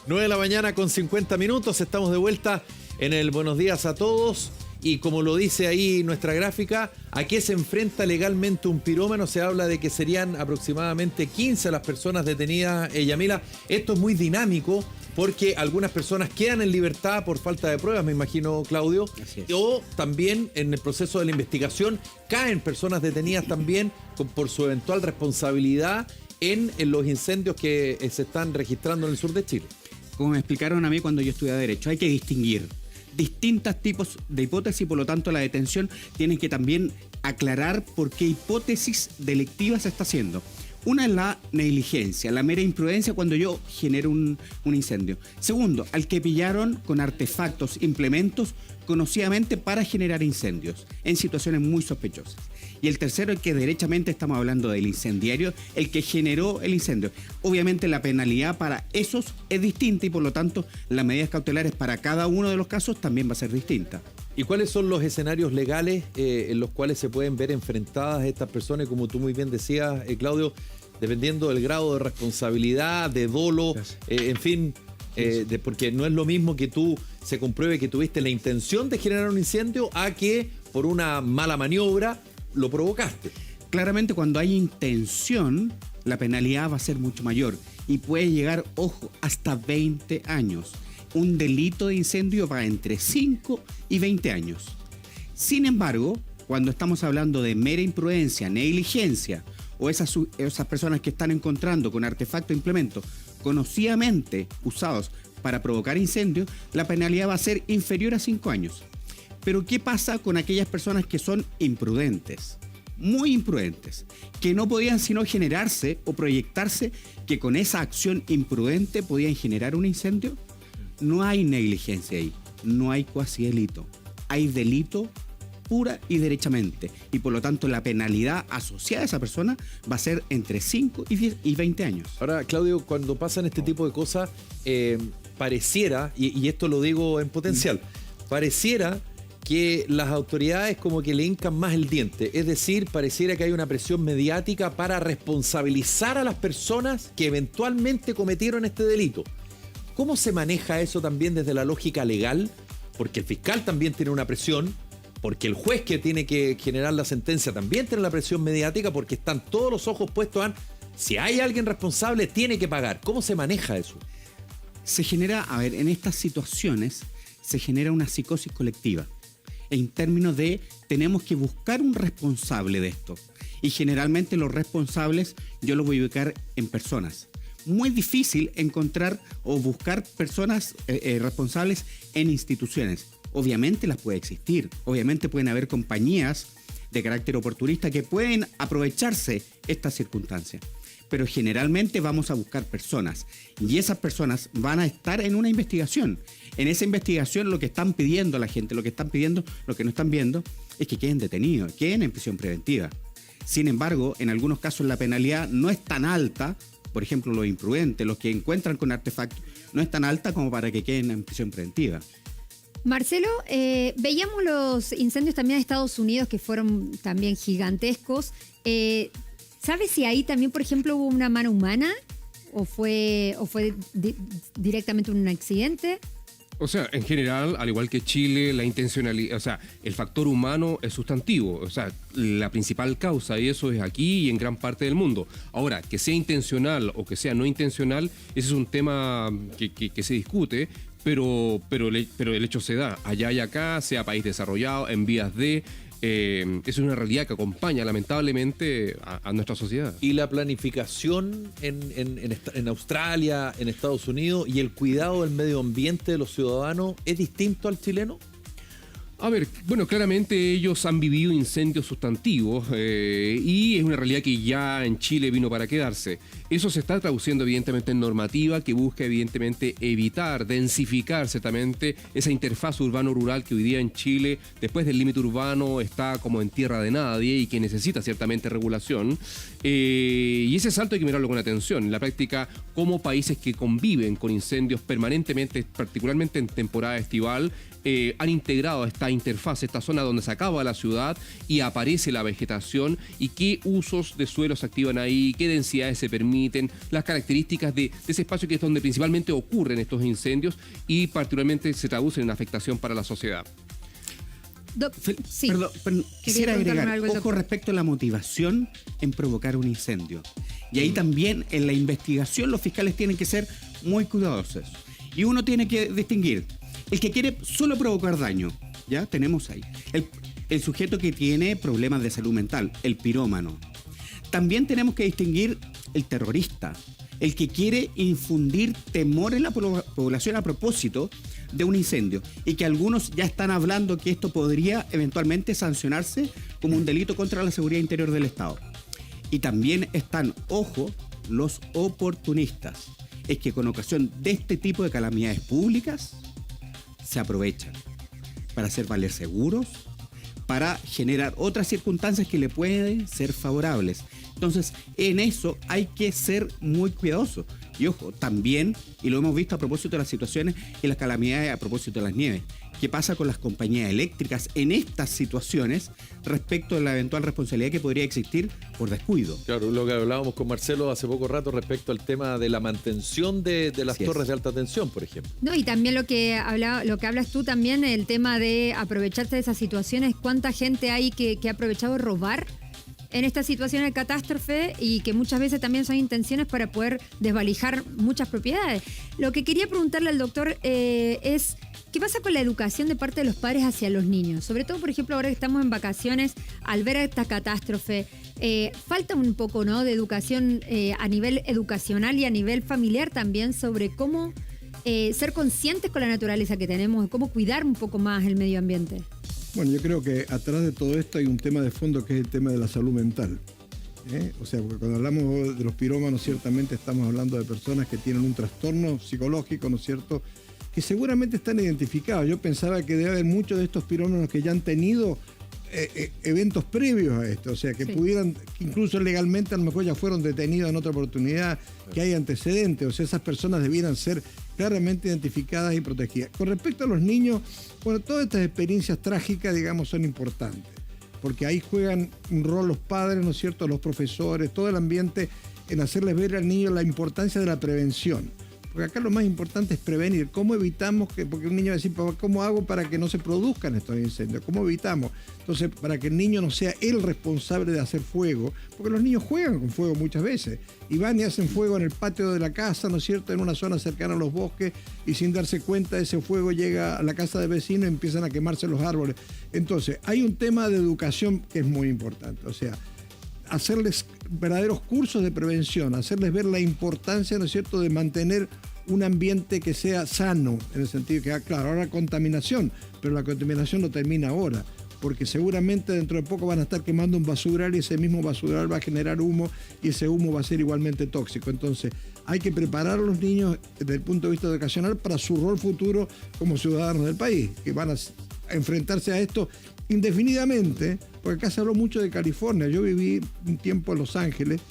9 de la mañana con 50 minutos. Estamos de vuelta en el Buenos Días a Todos. Y como lo dice ahí nuestra gráfica, ¿a qué se enfrenta legalmente un pirómano? Se habla de que serían aproximadamente 15 las personas detenidas, Yamila. Esto es muy dinámico porque algunas personas quedan en libertad por falta de pruebas, me imagino, Claudio. Así es. O también en el proceso de la investigación caen personas detenidas también por su eventual responsabilidad en los incendios que se están registrando en el sur de Chile. Como me explicaron a mí cuando yo estudié Derecho, hay que distinguir distintos tipos de hipótesis, por lo tanto la detención tiene que también aclarar por qué hipótesis delictiva se está haciendo. Una es la negligencia, la mera imprudencia cuando yo genero un incendio. Segundo, al que pillaron con artefactos, implementos, conocidamente para generar incendios, en situaciones muy sospechosas. Y el tercero, el que derechamente estamos hablando del incendiario, el que generó el incendio. Obviamente la penalidad para esos es distinta y por lo tanto las medidas cautelares para cada uno de los casos también va a ser distinta. ¿Y cuáles son los escenarios legales en los cuales se pueden ver enfrentadas estas personas? Como tú muy bien decías, Claudio, dependiendo del grado de responsabilidad, de dolo, en fin, porque no es lo mismo que tú se compruebe que tuviste la intención de generar un incendio a que por una mala maniobra lo provocaste. Claramente cuando hay intención, la penalidad va a ser mucho mayor y puede llegar, ojo, hasta 20 años. Un delito de incendio va entre 5 y 20 años. Sin embargo, cuando estamos hablando de mera imprudencia, negligencia, o esas personas que están encontrando con artefactos e implementos conocidamente usados para provocar incendios, la penalidad va a ser inferior a 5 años. Pero ¿qué pasa con aquellas personas que son imprudentes? Muy imprudentes, que no podían sino generarse o proyectarse que con esa acción imprudente podían generar un incendio. No hay negligencia ahí, no hay cuasi delito, hay delito pura y derechamente, y por lo tanto la penalidad asociada a esa persona va a ser entre 5 y 20 años. Ahora, Claudio, cuando pasan este tipo de cosas, pareciera, y esto lo digo en potencial, pareciera que las autoridades como que le hincan más el diente, es decir, pareciera que hay una presión mediática para responsabilizar a las personas que eventualmente cometieron este delito. ¿Cómo se maneja eso también desde la lógica legal? Porque el fiscal también tiene una presión, porque el juez que tiene que generar la sentencia también tiene la presión mediática, porque están todos los ojos puestos en si hay alguien responsable, tiene que pagar. ¿Cómo se maneja eso? Se genera, en estas situaciones se genera una psicosis colectiva, en términos de tenemos que buscar un responsable de esto. Y generalmente los responsables yo los voy a ubicar en personas. Muy difícil encontrar o buscar personas responsables en instituciones. Obviamente las puede existir, obviamente pueden haber compañías de carácter oportunista que pueden aprovecharse estas circunstancias, pero generalmente vamos a buscar personas y esas personas van a estar en una investigación. En esa investigación lo que están pidiendo la gente, lo que no están viendo es que queden detenidos, queden en prisión preventiva. Sin embargo, en algunos casos la penalidad no es tan alta, por ejemplo los imprudentes, los que encuentran con artefactos, no es tan alta como para que queden en prisión preventiva. Marcelo, veíamos los incendios también de Estados Unidos que fueron también gigantescos. ¿Sabes si ahí también, por ejemplo, hubo una mano humana o fue directamente un accidente? O sea, en general, al igual que Chile, la intencionalidad, o sea, el factor humano es sustantivo, o sea, la principal causa, y eso es aquí y en gran parte del mundo. Ahora, que sea intencional o que sea no intencional, ese es un tema que se discute, pero el hecho se da, allá y acá, sea país desarrollado, en vías de... es una realidad que acompaña lamentablemente a nuestra sociedad. Y la planificación en Australia, en Estados Unidos, y el cuidado del medio ambiente de los ciudadanos, ¿es distinto al chileno? A ver, bueno, claramente ellos han vivido incendios sustantivos y es una realidad que ya en Chile vino para quedarse. Eso se está traduciendo evidentemente en normativa que busca evidentemente evitar, densificar ciertamente esa interfaz urbano-rural que hoy día en Chile, después del límite urbano, está como en tierra de nadie y que necesita ciertamente regulación. Y ese salto hay que mirarlo con atención. En la práctica, como países que conviven con incendios permanentemente, particularmente en temporada estival, han integrado esta esta interfaz, esta zona donde se acaba la ciudad y aparece la vegetación y qué usos de suelo se activan ahí, qué densidades se permiten, las características de ese espacio que es donde principalmente ocurren estos incendios y particularmente se traducen en afectación para la sociedad. Sí. Perdón, quisiera agregar, ojo respecto a la motivación en provocar un incendio. Y ahí también en la investigación los fiscales tienen que ser muy cuidadosos. Y uno tiene que distinguir el que quiere solo provocar daño, ¿ya? Tenemos ahí. El sujeto que tiene problemas de salud mental, el pirómano. También tenemos que distinguir el terrorista, el que quiere infundir temor en la población a propósito de un incendio y que algunos ya están hablando que esto podría eventualmente sancionarse como un delito contra la seguridad interior del Estado. Y también están, ojo, los oportunistas. Es que con ocasión de este tipo de calamidades públicas se aprovechan para hacer valer seguros, para generar otras circunstancias que le pueden ser favorables. Entonces, en eso hay que ser muy cuidadoso. Y ojo, también, y lo hemos visto a propósito de las situaciones y las calamidades a propósito de las nieves, ¿qué pasa con las compañías eléctricas en estas situaciones respecto de la eventual responsabilidad que podría existir por descuido? Claro, lo que hablábamos con Marcelo hace poco rato respecto al tema de la mantención de las torres de alta tensión, por ejemplo. No, y también lo que hablas tú también, el tema de aprovecharse de esas situaciones, cuánta gente hay que ha aprovechado de robar en esta situación de catástrofe y que muchas veces también son intenciones para poder desvalijar muchas propiedades. Lo que quería preguntarle al doctor es, ¿qué pasa con la educación de parte de los padres hacia los niños? Sobre todo, por ejemplo, ahora que estamos en vacaciones, al ver esta catástrofe, falta un poco, ¿no?, de educación a nivel educacional y a nivel familiar también sobre cómo ser conscientes con la naturaleza que tenemos, cómo cuidar un poco más el medio ambiente. Bueno, yo creo que atrás de todo esto hay un tema de fondo que es el tema de la salud mental. O sea, porque cuando hablamos de los pirómanos, ciertamente estamos hablando de personas que tienen un trastorno psicológico, ¿no es cierto?, que seguramente están identificados. Yo pensaba que debe haber muchos de estos pirómanos que ya han tenido eventos previos a esto, o sea, que pudieran, incluso legalmente a lo mejor ya fueron detenidos en otra oportunidad, que hay antecedentes, o sea, esas personas debieran ser claramente identificadas y protegidas. Con respecto a los niños, bueno, todas estas experiencias trágicas, digamos, son importantes, porque ahí juegan un rol los padres, ¿no es cierto?, los profesores, todo el ambiente, en hacerles ver al niño la importancia de la prevención. Porque acá lo más importante es prevenir. ¿Cómo evitamos que, porque un niño va a decir, papá, ¿cómo hago para que no se produzcan estos incendios? ¿Cómo evitamos? Entonces, para que el niño no sea el responsable de hacer fuego, porque los niños juegan con fuego muchas veces, y van y hacen fuego en el patio de la casa, ¿no es cierto?, en una zona cercana a los bosques, y sin darse cuenta ese fuego llega a la casa del vecino y empiezan a quemarse los árboles. Entonces, hay un tema de educación que es muy importante, o sea, hacerles verdaderos cursos de prevención, hacerles ver la importancia, ¿no es cierto?, de mantener un ambiente que sea sano, en el sentido que, claro, ahora contaminación, pero la contaminación no termina ahora, porque seguramente dentro de poco van a estar quemando un basural y ese mismo basural va a generar humo y ese humo va a ser igualmente tóxico. Entonces, hay que preparar a los niños desde el punto de vista educacional para su rol futuro como ciudadanos del país, que van a enfrentarse a esto indefinidamente, porque acá se habló mucho de California. Yo viví un tiempo en Los Ángeles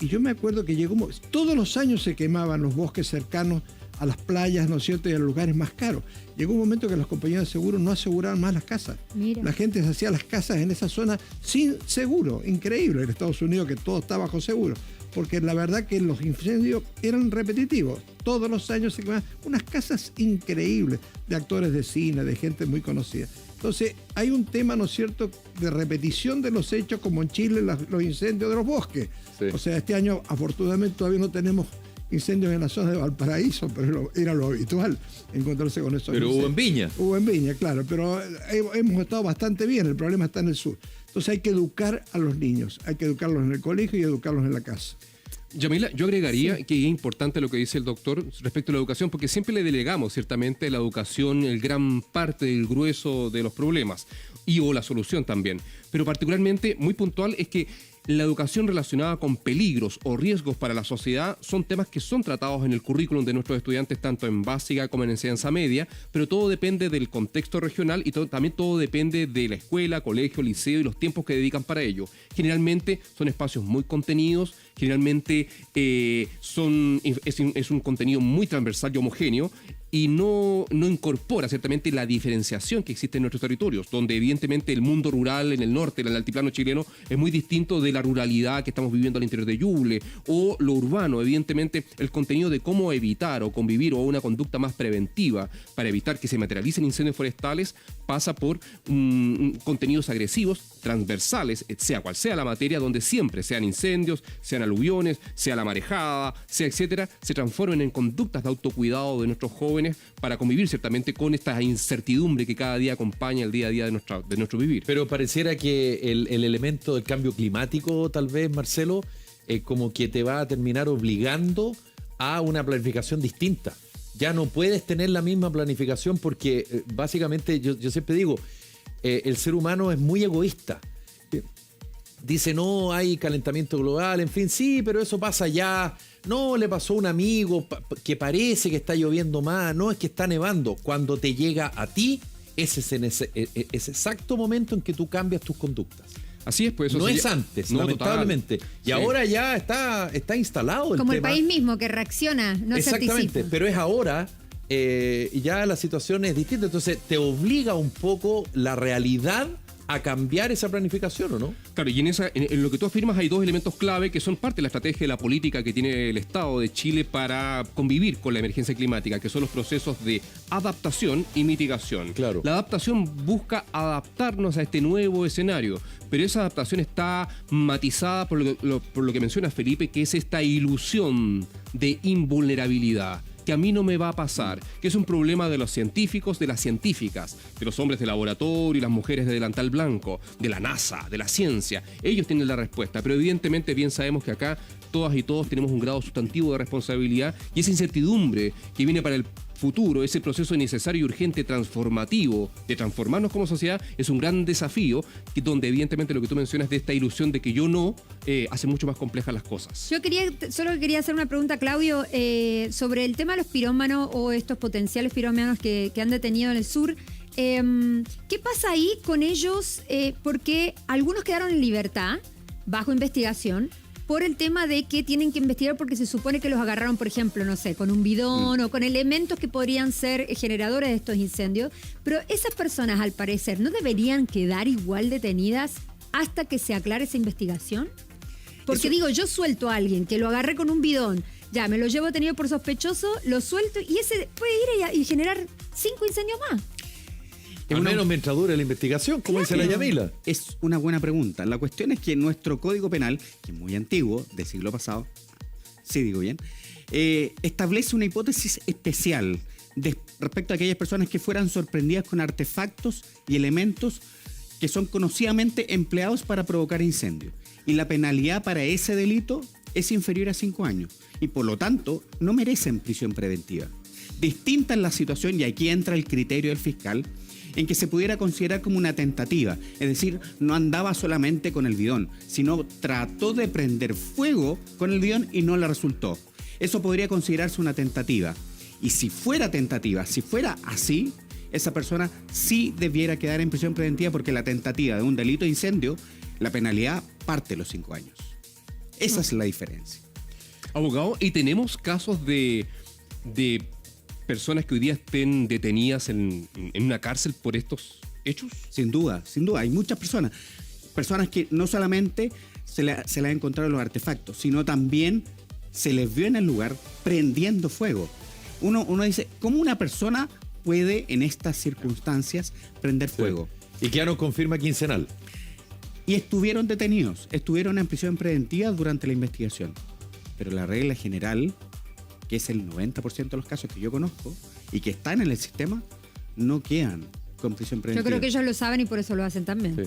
y yo me acuerdo que todos los años se quemaban los bosques cercanos a las playas, ¿no es cierto?, y a los lugares más caros. Llegó un momento que las compañías de seguro no aseguraban más las casas. Mira. La gente se hacía las casas en esa zona sin seguro. Increíble en Estados Unidos que todo está bajo seguro. Porque la verdad que los incendios eran repetitivos. Todos los años se quemaban unas casas increíbles de actores de cine, de gente muy conocida. Entonces, hay un tema, ¿no es cierto?, de repetición de los hechos, como en Chile, los incendios de los bosques. Sí. O sea, este año, afortunadamente, todavía no tenemos incendios en la zona de Valparaíso, pero era lo habitual encontrarse con esos Pero incendios. hubo en Viña. Hubo en Viña, claro, pero hemos estado bastante bien, el problema está en el sur. Entonces hay que educar a los niños, hay que educarlos en el colegio y educarlos en la casa. Yamila, yo agregaría que es importante lo que dice el doctor respecto a la educación, porque siempre le delegamos ciertamente la educación el gran parte del grueso de los problemas o la solución también. Pero particularmente muy puntual es que la educación relacionada con peligros o riesgos para la sociedad son temas que son tratados en el currículum de nuestros estudiantes, tanto en básica como en enseñanza media, pero todo depende del contexto regional y también todo depende de la escuela, colegio, liceo y los tiempos que dedican para ello. Generalmente son espacios muy contenidos generalmente es un contenido muy transversal y homogéneo, y no incorpora ciertamente la diferenciación que existe en nuestros territorios, donde evidentemente el mundo rural en el norte, en el altiplano chileno, es muy distinto de la ruralidad que estamos viviendo al interior de Ñuble, o lo urbano. Evidentemente el contenido de cómo evitar o convivir o una conducta más preventiva para evitar que se materialicen incendios forestales pasa por contenidos agresivos, transversales, sea cual sea la materia, donde siempre sean incendios, sean aluviones, sea la marejada, sea etcétera, se transformen en conductas de autocuidado de nuestros jóvenes para convivir ciertamente con esta incertidumbre que cada día acompaña el día a día de nuestro vivir. Pero pareciera que el elemento del cambio climático, tal vez, Marcelo, como que te va a terminar obligando a una planificación distinta. Ya no puedes tener la misma planificación porque básicamente yo siempre digo, el ser humano es muy egoísta. Dice, no, hay calentamiento global, en fin, sí, pero eso pasa ya. No, le pasó a un amigo que parece que está lloviendo más. No, es que está nevando. Cuando te llega a ti, ese es ese exacto momento en que tú cambias tus conductas. Así es, pues eso no sí, es antes, no, lamentablemente. total. Y Sí. ahora ya está instalado el Como tema. el país mismo que reacciona, no se Exactamente, anticipa. pero es ahora, ya la situación es distinta. Entonces te obliga un poco la realidad a cambiar esa planificación, ¿o no? Claro, y en lo que tú afirmas hay dos elementos clave que son parte de la estrategia de la política que tiene el Estado de Chile para convivir con la emergencia climática, que son los procesos de adaptación y mitigación. Claro. La adaptación busca adaptarnos a este nuevo escenario, pero esa adaptación está matizada por lo que menciona Felipe, que es esta ilusión de invulnerabilidad, que a mí no me va a pasar, que es un problema de los científicos, de las científicas, de los hombres de laboratorio y las mujeres de delantal blanco, de la NASA, de la ciencia. Ellos tienen la respuesta, pero evidentemente bien sabemos que acá todas y todos tenemos un grado sustantivo de responsabilidad, y esa incertidumbre que viene para el futuro, ese proceso necesario y urgente transformativo de transformarnos como sociedad, es un gran desafío, donde evidentemente lo que tú mencionas de esta ilusión de que yo no, hace mucho más complejas las cosas. Yo solo quería hacer una pregunta, Claudio, sobre el tema de los pirómanos o estos potenciales pirómanos que han detenido en el sur. ¿Qué pasa ahí con ellos? Porque algunos quedaron en libertad, bajo investigación, por el tema de que tienen que investigar porque se supone que los agarraron, por ejemplo, no sé, con un bidón o con elementos que podrían ser generadores de estos incendios. Pero esas personas, al parecer, ¿no deberían quedar igual detenidas hasta que se aclare esa investigación? Porque yo suelto a alguien que lo agarré con un bidón, ya me lo llevo detenido por sospechoso, lo suelto y ese puede ir y generar 5 incendios más. Al menos mientras dure la investigación, como dice la Yamila. Es una buena pregunta. La cuestión es que nuestro Código Penal, que es muy antiguo, del siglo pasado, sí digo bien, establece una hipótesis especial respecto a aquellas personas que fueran sorprendidas con artefactos y elementos que son conocidamente empleados para provocar incendios. Y la penalidad para ese delito es inferior a 5 años. Y por lo tanto, no merecen prisión preventiva. Distinta es la situación, y aquí entra el criterio del fiscal, en que se pudiera considerar como una tentativa. Es decir, no andaba solamente con el bidón, sino trató de prender fuego con el bidón y no le resultó. Eso podría considerarse una tentativa. Y si fuera tentativa, si fuera así, esa persona sí debiera quedar en prisión preventiva, porque la tentativa de un delito de incendio, la penalidad parte de los 5 años. Esa es la diferencia. Abogado, ¿y tenemos casos de personas que hoy día estén detenidas en una cárcel por estos hechos? Sin duda, sin duda. Hay muchas personas que no solamente se le ha encontrado los artefactos, sino también se les vio en el lugar prendiendo fuego. Uno dice, ¿cómo una persona puede en estas circunstancias prender fuego? Y que ya nos confirma quincenal. Y estuvieron detenidos, estuvieron en prisión preventiva durante la investigación. Pero la regla general, que es el 90% de los casos que yo conozco y que están en el sistema, no quedan con prisión preventiva. Yo creo que ellos lo saben y por eso lo hacen también. Sí.